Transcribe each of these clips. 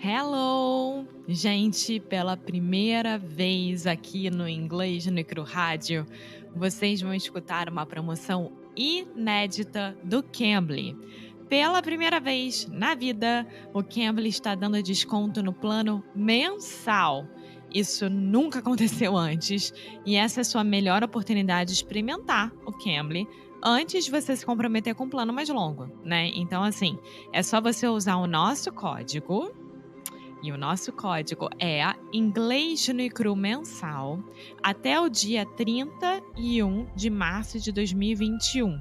Hello! Gente, pela primeira vez aqui no Inglês no Micro Rádio, vocês vão escutar uma promoção inédita do Cambly. Pela primeira vez na vida, o Cambly está dando desconto no plano mensal. Isso nunca aconteceu antes e essa é a sua melhor oportunidade de experimentar o Cambly antes de você se comprometer com um plano mais longo, né? Então, assim, é só você usar o nosso código. E o nosso código é Inglês no Cru Mensal até o dia 31 de março de 2021.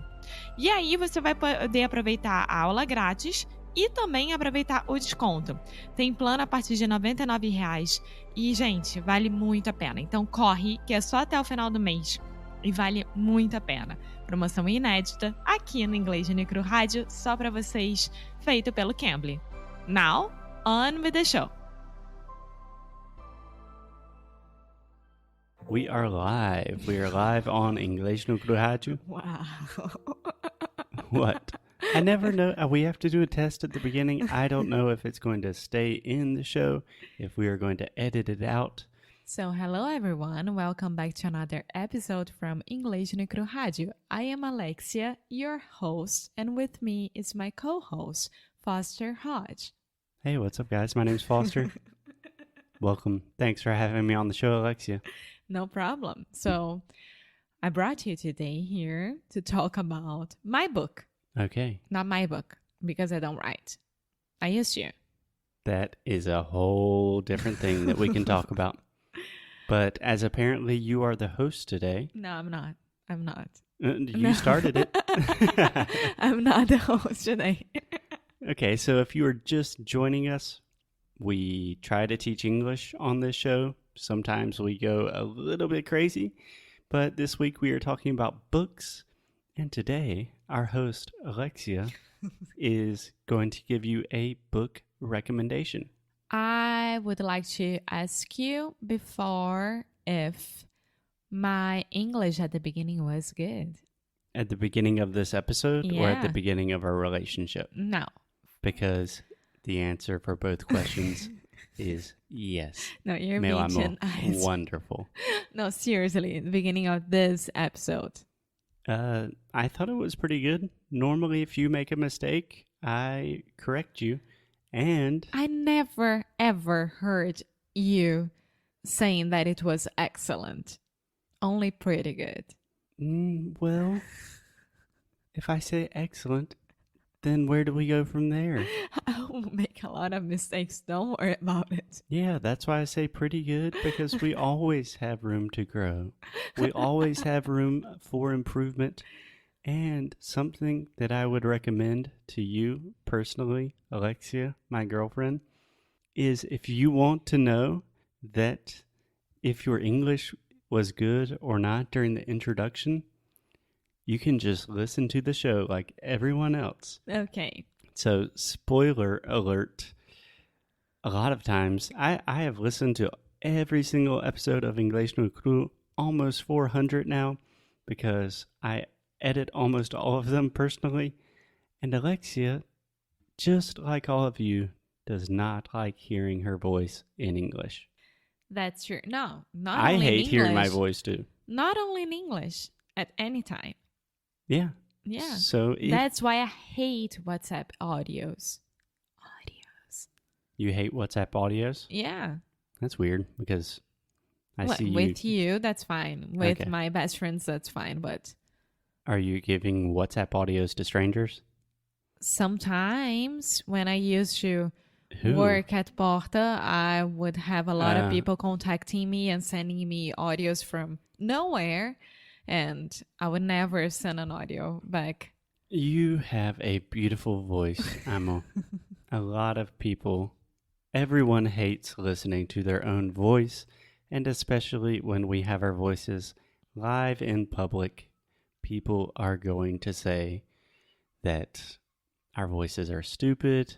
E aí você vai poder aproveitar a aula grátis e também aproveitar o desconto. Tem plano a partir de R$ 99,00 e, gente, vale muito a pena. Então corre, que é só até o final do mês e vale muito a pena. Promoção inédita aqui no Inglês no Micro Rádio, só para vocês, feito pelo Cambly. Now, on with the show. We are live. We are live on English no Rádio. Wow. What? I never know. We have to do a test at the beginning. I don't know if it's going to stay in the show, if we are going to edit it out. So, hello everyone. Welcome back to another episode from English no Rádio. I am Alexia, your host, and with me is my co-host, Foster Hodge. Hey, what's up, guys? My name's Foster. Welcome. Thanks for having me on the show, Alexia. No problem. So, I brought you today here to talk about my book. Okay. Not my book, because I don't write. I used to. That is a whole different thing that we can talk about. But as apparently you are the host today. No, I'm not. I'm not. You started it. I'm not the host today. Okay, so if you are just joining us, we try to teach English on this show. Sometimes we go a little bit crazy, but this week we are talking about books. And today, our host, Alexia, is going to give you a book recommendation. I would like to ask you before if my English at the beginning was good. At the beginning of this episode or at the Yeah. beginning of our relationship? No. Because the answer for both questions is yes. No, you're Meu being amor, nice. wonderful. No, seriously, the beginning of this episode. I thought it was pretty good. Normally, if you make a mistake, I correct you. And I never, ever heard you saying that it was excellent. Only pretty good. well, if I say excellent, then where do we go from there? I will make a lot of mistakes. Don't worry about it. Yeah, that's why I say pretty good, because we always have room to grow. We always have room for improvement. And something that I would recommend to you personally, Alexia, my girlfriend, is if you want to know that if your English was good or not during the introduction, you can just listen to the show like everyone else. Okay. So, spoiler alert, a lot of times, I have listened to every single episode of English no Cru, almost 400 now, because I edit almost all of them personally. And Alexia, just like all of you, does not like hearing her voice in English. That's true. No, not I only hate in hearing my English. voice too. Not only in English, at any time. Yeah. Yeah. So if That's why I hate WhatsApp audios. you hate WhatsApp audios, Yeah. that's weird because I Well, see you. with you, that's fine. With Okay. my best friends, that's fine. But Are you giving WhatsApp audios to strangers? sometimes when I used to Who? work at Porta, I would have a lot Ah. of people contacting me and sending me audios from nowhere. And I would never send an audio back. You have a beautiful voice, Amo. A lot of people, everyone hates listening to their own voice, and especially when we have our voices live in public, people are going to say that our voices are stupid.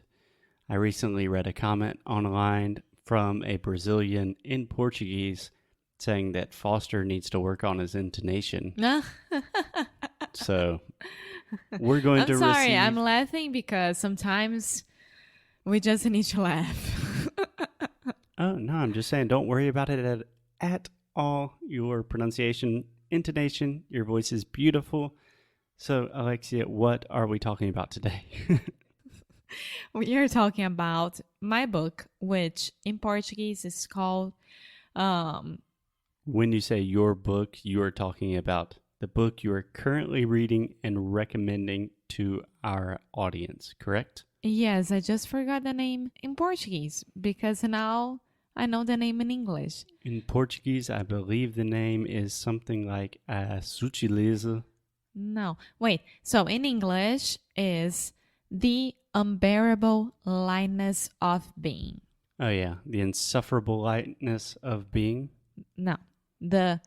I recently read a comment online from a Brazilian in Portuguese saying that Foster needs to work on his intonation. So we're going to I'm sorry, receive... I'm laughing because sometimes we just need to laugh. Oh, no, I'm just saying don't worry about it at all. Your pronunciation, intonation, your voice is beautiful. So, Alexia, what are we talking about today? We are talking about my book, which in Portuguese is called When you say your book, you are talking about the book you are currently reading and recommending to our audience, correct? Yes, I just forgot the name in Portuguese because now I know the name in English. In Portuguese, I believe the name is something like a sutileza. No, wait. So in English is The Unbearable Lightness of Being. Oh, yeah. The insufferable lightness of being. No, the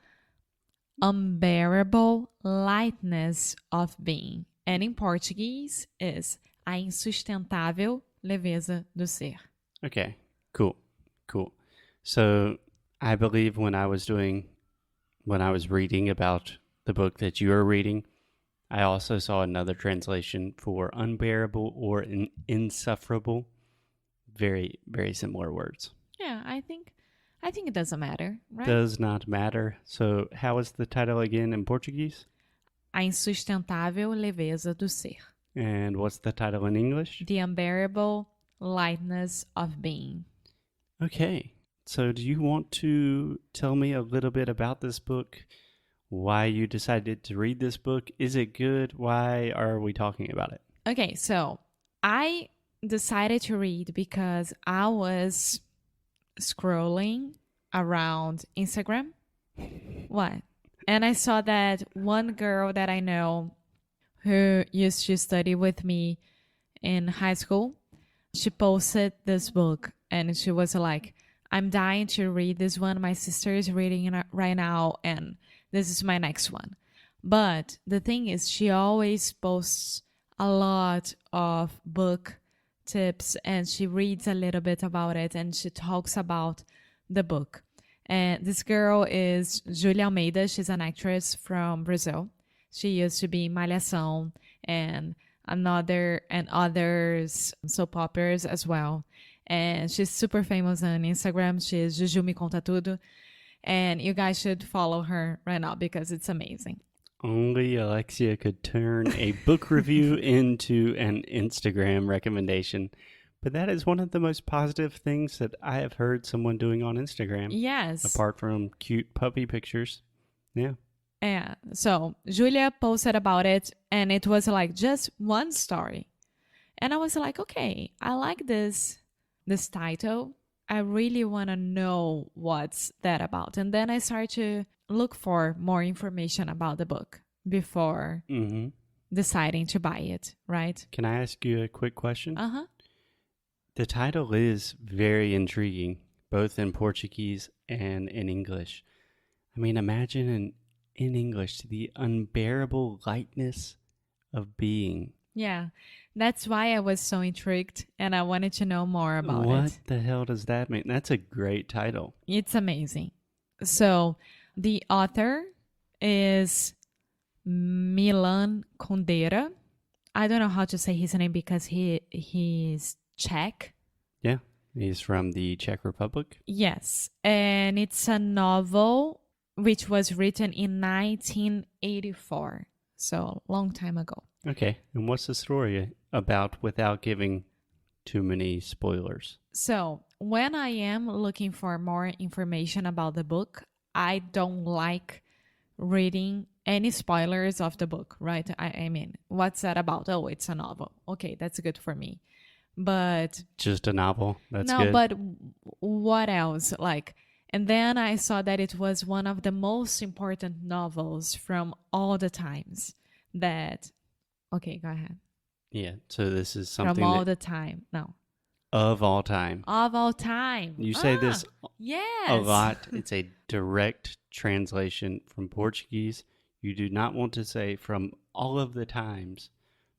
unbearable lightness of being. And in Portuguese is a insustentável leveza do ser. Okay, cool. So I believe when I was reading about the book that you are reading, I also saw another translation for unbearable or insufferable. Very, very similar words. Yeah, I think it doesn't matter, right? Does not matter. So how is the title again in Portuguese? A insustentável leveza do ser. And what's the title in English? The unbearable lightness of being. Okay. So do you want to tell me a little bit about this book? Why you decided to read this book? Is it good? Why are we talking about it? Okay, so I decided to read because I was scrolling around Instagram. What? And I saw that one girl that I know who used to study with me in high school, she posted this book and she was like, I'm dying to read this one. My sister is reading it right now and this is my next one. But the thing is, she always posts a lot of book tips and she reads a little bit about it and she talks about the book. And this girl is Julia Almeida. She's an actress from Brazil. She used to be in Malhação and others soap operas as well. And she's super famous on Instagram. She's Juju Me Conta Tudo. And you guys should follow her right now because it's amazing. Only Alexia could turn a book review into an Instagram recommendation. But that is one of the most positive things that I have heard someone doing on Instagram. Yes. Apart from cute puppy pictures. Yeah. Yeah. So Julia posted about it and it was like just one story. And I was like, okay, I like this title. I really want to know what's that about. And then I started to look for more information about the book before deciding to buy it, right? Can I ask you a quick question? Uh-huh. The title is very intriguing, both in Portuguese and in English. I mean, imagine in English, the unbearable lightness of being. Yeah, that's why I was so intrigued and I wanted to know more about it. What the hell does that mean? That's a great title. It's amazing. So the author is Milan Kundera. I don't know how to say his name because he's Czech. Yeah, he's from the Czech Republic. Yes, and it's a novel which was written in 1984, so a long time ago. Okay, and what's the story about without giving too many spoilers? So when I am looking for more information about the book, I don't like reading any spoilers of the book, right? I mean, what's that about? Oh, it's a novel. Okay, that's good for me. But just a novel. That's no, good. but what else? Like, and then I saw that it was one of the most important novels from all the times that. Okay, go ahead. Yeah, so this is something from all the time. No. Of all time. Of all time. You say this yes. a lot. It's a direct translation from Portuguese. You do not want to say from all of the times.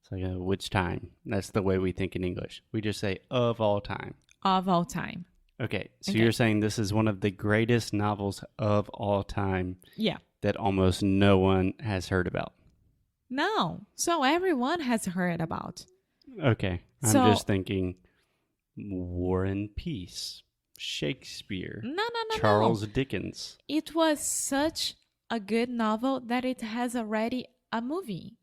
It's like, which time? That's the way we think in English. We just say of all time. Of all time. Okay, so you're saying this is one of the greatest novels of all time. Yeah. That almost no one has heard about. No. So everyone has heard about. Okay. I'm just thinking War and Peace. Shakespeare. No. Charles Dickens. It was such a good novel that it has already a movie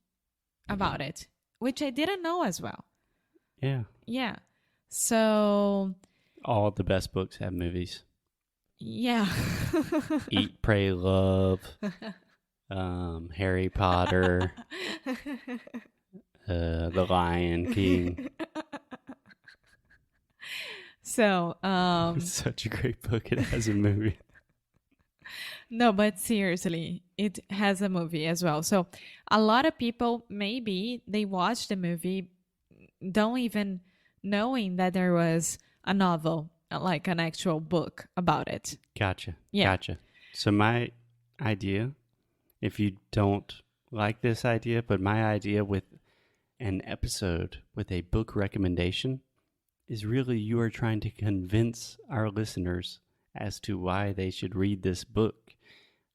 about it, which I didn't know as well. Yeah. Yeah. So, All the best books have movies. yeah. Eat, Pray, Love. Harry Potter. The Lion King. So, It's such a great book. It has a movie. no, but seriously, it has a movie as well. So a lot of people, maybe they watched the movie, don't even knowing that there was a novel, like an actual book about it. Gotcha. Yeah. Gotcha. So my idea, if you don't like this idea, but my idea with an episode with a book recommendation is really you are trying to convince our listeners as to why they should read this book.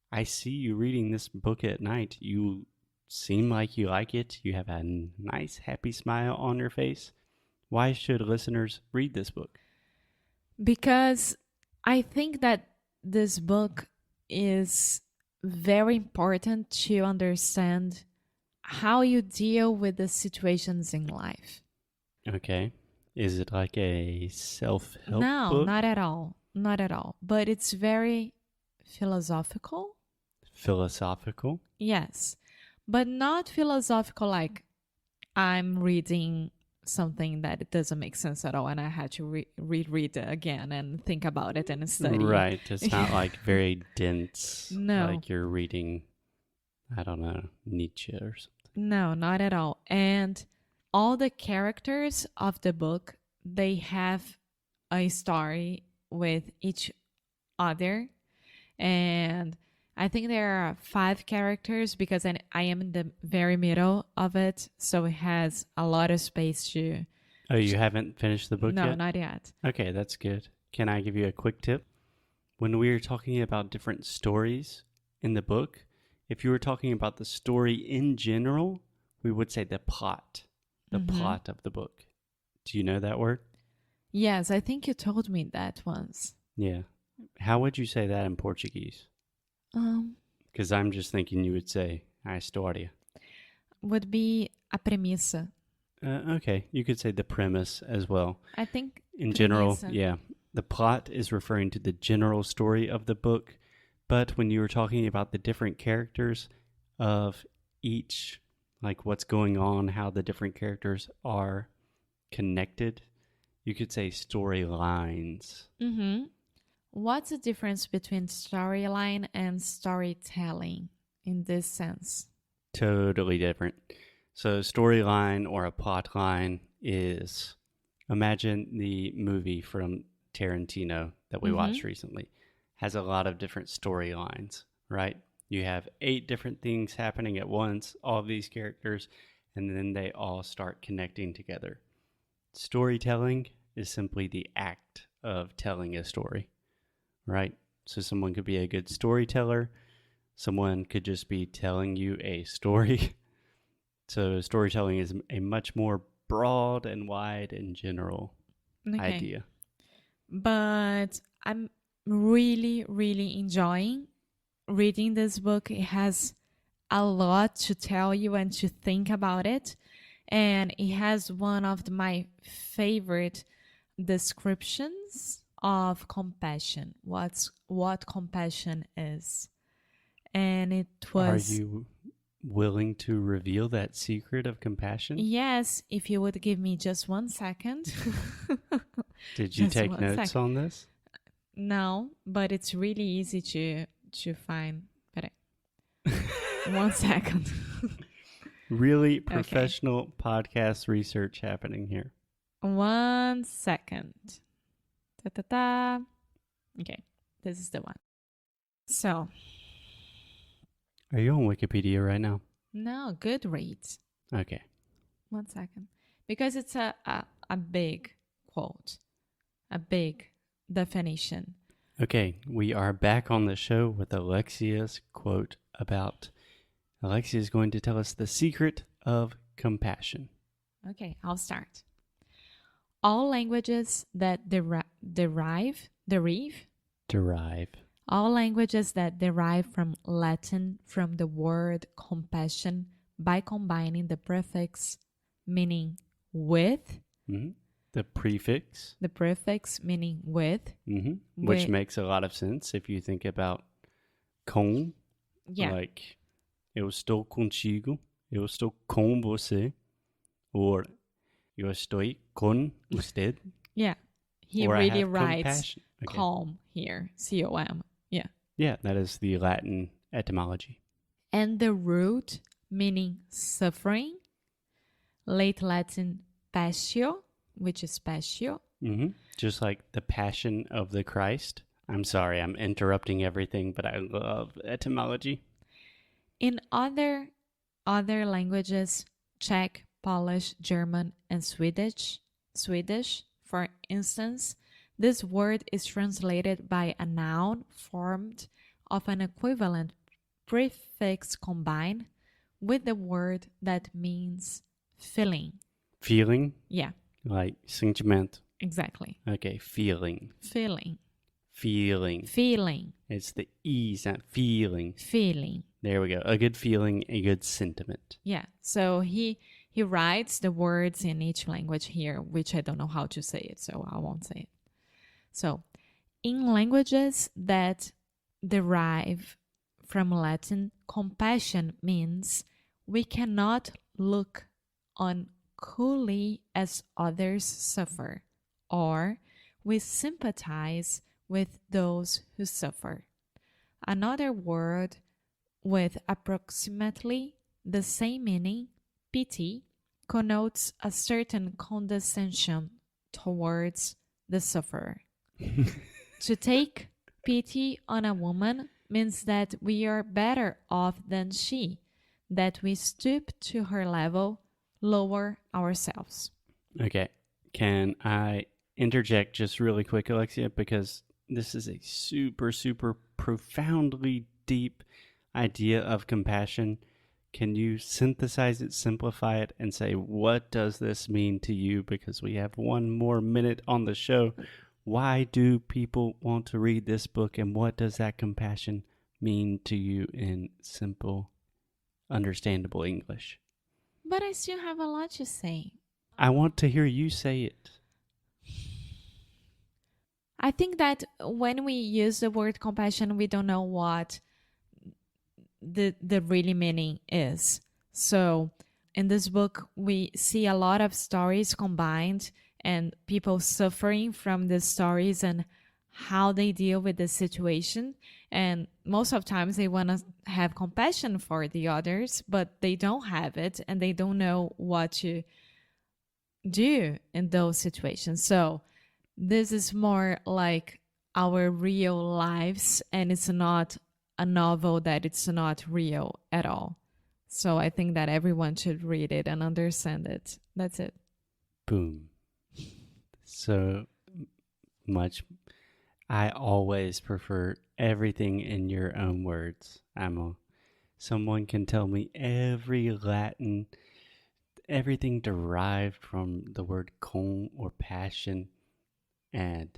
I see you reading this book at night. You seem like you like it. You have a nice, happy smile on your face. Why should listeners read this book? Because I think that this book is very important to understand how you deal with the situations in life. Okay. Is it like a self-help No, book? not at all. Not at all. But it's very philosophical. Philosophical? Yes. But not philosophical like I'm reading something that it doesn't make sense at all and I had to reread it again and think about it and study. Right. It's not like very dense. No. Like you're reading, I don't know, Nietzsche or something. No, not at all. And all the characters of the book, they have a story with each other. And I think there are 5 characters because I am in the very middle of it. So it has a lot of space to... Oh, you haven't finished the book No, yet? not yet. Okay, that's good. Can I give you a quick tip? When we are talking about different stories in the book, if you were talking about the story in general, we would say the plot. The plot of the book. Do you know that word? Yes, I think you told me that once. Yeah. How would you say that in Portuguese? Because I'm just thinking you would say a história. Would be a premissa. Okay, you could say the premise as well. I think In general, premissa. yeah. The plot is referring to the general story of the book, but when you were talking about the different characters of each, like what's going on, how the different characters are connected, you could say storylines. Mm-hmm. What's the difference between storyline and storytelling in this sense? Totally different. So storyline or a plot line is, imagine the movie from Tarantino that we watched recently. Has a lot of different storylines, right? You have 8 different things happening at once, all of these characters, and then they all start connecting together. Storytelling is simply the act of telling a story, right? So someone could be a good storyteller. Someone could just be telling you a story. So storytelling is a much more broad and wide and general idea. But I'm really, really enjoying reading this book. It has a lot to tell you and to think about it. And it has one of my favorite descriptions of compassion. What compassion is. And it was... Are you willing to reveal that secret of compassion? Yes, if you would give me just 1 second. Did you Just take 1 notes second. on this? No, but it's really easy to find. Peraí. 1 second. Really professional podcast research happening here. 1 second. Ta-ta-ta. Okay, this is the one. So, Are you on Wikipedia right now? no, Goodreads. Okay. 1 second. Because it's a big quote, a big definition. Okay, we are back on the show with Alexia's quote about... Alexia is going to tell us the secret of compassion. Okay, I'll start. All languages that derive all languages that derive from Latin from the word compassion by combining the prefix meaning with, the prefix meaning with, which makes a lot of sense if you think about com, like eu estou contigo, eu estou com você, or eu estou com usted. Yeah, he or really I have writes compassion. Okay. calm here, C-O-M. Yeah, that is the Latin etymology. And the root meaning suffering, late Latin passio, which is passio. Just like the passion of the Christ. I'm sorry, I'm interrupting everything, but I love etymology. In other languages, Czech, Polish, German, and Swedish, for instance, this word is translated by a noun formed of an equivalent prefix combined with the word that means feeling. Feeling? Yeah. Like sentimento. Exactly. Okay, feeling. Feeling. It's the E sound. Feeling. There we go. A good feeling, a good sentiment. Yeah. So he writes the words in each language here, which I don't know how to say it, so I won't say it. So, in languages that derive from Latin, compassion means we cannot look on coolly as others suffer, or we sympathize with those who suffer. Another word with approximately the same meaning, pity, connotes a certain condescension towards the sufferer. To take pity on a woman means that we are better off than she, that we stoop to her level, lower ourselves. Okay. Can I interject just really quick, Alexia? Because this is a super, super profoundly deep idea of compassion. Can you synthesize it, simplify it, and say, what does this mean to you? Because we have one more minute on the show. Why do people want to read this book, and what does that compassion mean to you in simple, understandable English? But I still have a lot to say. I want to hear you say it. I think that when we use the word compassion, we don't know what the really meaning is. So in this book, we see a lot of stories combined and people suffering from the stories and how they deal with the situation. And most of times they want to have compassion for the others, but they don't have it and they don't know what to do in those situations. So this is more like our real lives, and it's not a novel that it's not real at all. So I think that everyone should read it and understand it. That's it. Boom. So much. I always prefer everything in your own words, Amo. Someone can tell me every Latin, everything derived from the word con or passion. And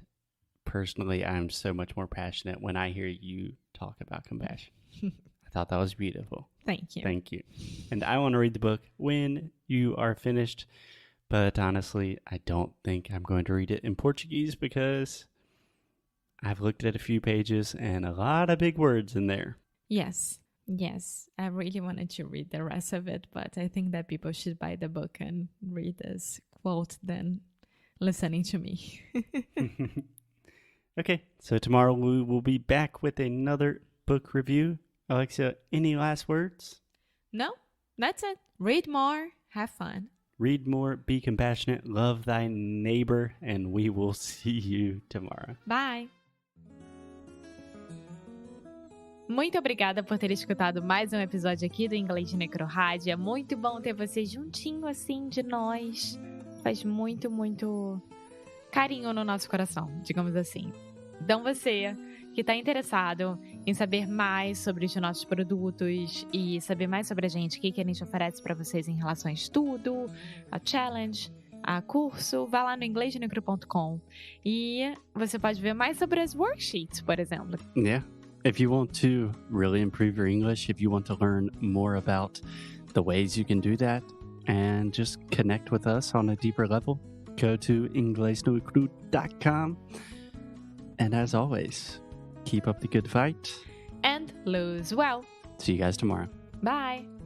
personally, I'm so much more passionate when I hear you talk about compassion. I thought that was beautiful. Thank you. Thank you. And I want to read the book when you are finished. But honestly, I don't think I'm going to read it in Portuguese because I've looked at a few pages and a lot of big words in there. Yes. I really wanted to read the rest of it, but I think that people should buy the book and read this quote than listening to me. Okay, so tomorrow we will be back with another book review. Alexia, any last words? No, that's it. Read more, have fun. Read more, be compassionate, love thy neighbor, and we will see you tomorrow. Bye! Muito obrigada por ter escutado mais um episódio aqui do Inglês de Necrorádio. É muito bom ter você juntinho assim de nós. Faz muito, muito carinho no nosso coração, digamos assim. Então você que está interessado em saber mais sobre os nossos produtos e saber mais sobre a gente, o que a gente oferece para vocês em relação a estudo, a challenge, a curso, vá lá no inglêsnecru.com e você pode ver mais sobre as worksheets, por exemplo. Yeah. If you want to really improve your English, if you want to learn more about the ways you can do that and just connect with us on a deeper level, go to inglesnocru.com. And as always, keep up the good fight. And lose well. See you guys tomorrow. Bye.